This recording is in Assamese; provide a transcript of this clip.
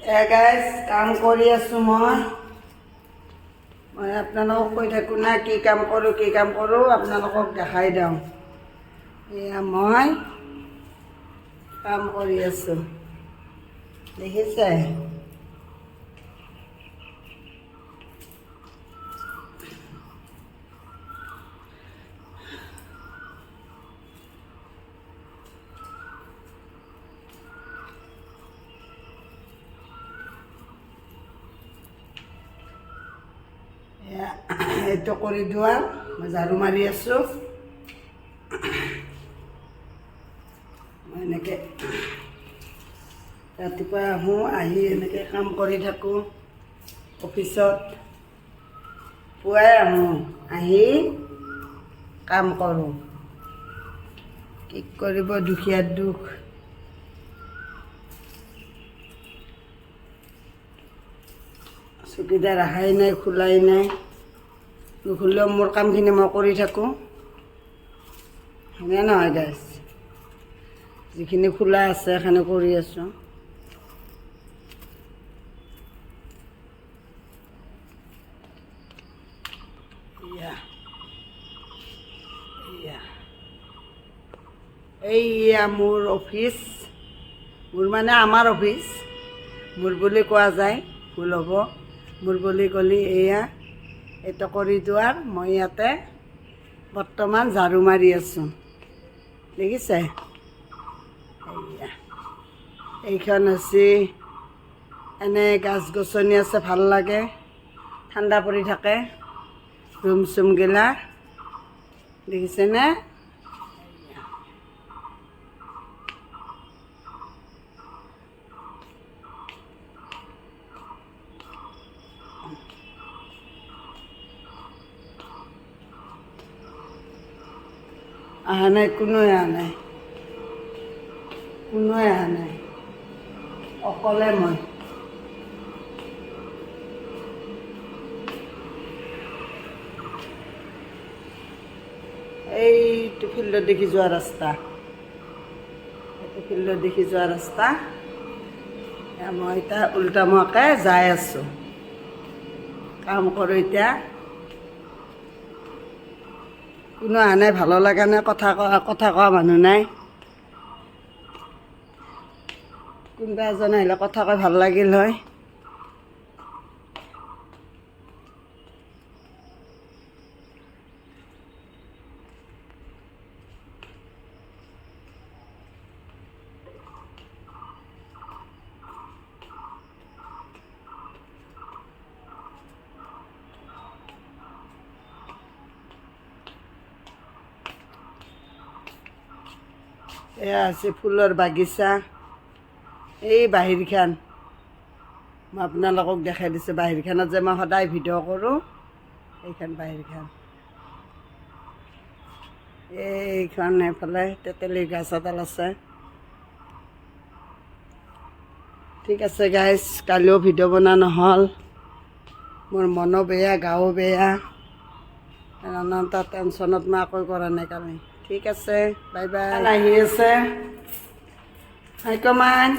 গাইজ কাম কৰি আছোঁ মই আপোনালোকক কৈ থাকোঁ না কি কাম কৰোঁ আপোনালোকক দেখাই দিওঁ। এয়া মই কাম কৰি আছোঁ, দেখিছে? এইটো কৰি দিওঁ, মই ঝাৰু মাৰি আছোঁ। মই এনেকৈ ৰাতিপুৱা আহোঁ, আহি এনেকৈ কাম কৰি থাকোঁ অফিচত। পুৱাই আহোঁ, আহি কাম কৰোঁ। কি কৰিব, দুখীয়াৰ দুখ। চকীদাৰ অহাই নাই, খোলাই নাই। নুখুলিলেও মোৰ কামখিনি মই কৰি থাকোঁ, হয়নে নহয় গাইজ? যিখিনি খোলা আছে সেইখিনি কৰি আছোঁ। এইয়া মোৰ অফিচ, মোৰ মানে আমাৰ অফিচ। মোৰ বুলি কোৱা যায়, ভুল হ'ব। মোৰ বুলি ক'লে এয়া এইটো কৰিডৰ, মই ইয়াতে বৰ্তমান ঝাৰু মাৰি আছোঁ, দেখিছে? এইয়া এইখন হৈছে, এনে গাছ গছনি আছে, ভাল লাগে, ঠাণ্ডা পৰি থাকে ৰুম চুমগিলা, দেখিছেনে? অহা নাই, কোনোৱে অহা নাই, অকলে মই। এইটো ফিল্ডত দেখি যোৱা ৰাস্তা, মই এতিয়া উল্টামুৱাকৈ যাই আছোঁ, কাম কৰোঁ এতিয়া। কোনো অহা নাই, ভালো লগা নাই, কথা কোৱা মানুহ নাই। কোনোবা এজন আহিলে কথা কৈ ভাল লাগিল হয়। এয়া আছে ফুলৰ বাগিচা, এই বাহিৰখন মই আপোনালোকক দেখাই দিছোঁ। বাহিৰখনত যে মই সদায় ভিডিঅ' কৰোঁ, এইখন বাহিৰখন। এইখন এইফালে তেতেলী গছ এডাল আছে। ঠিক আছে গাইজ, কালিও ভিডিঅ' বনোৱা নহ'ল, মোৰ মনো বেয়া, গাও বেয়া, নানানটা টেনশ্যনত মই একো কৰা নাই কালি। ঠিক আছে, বাই বাই। আহি আছে, হাই কমান।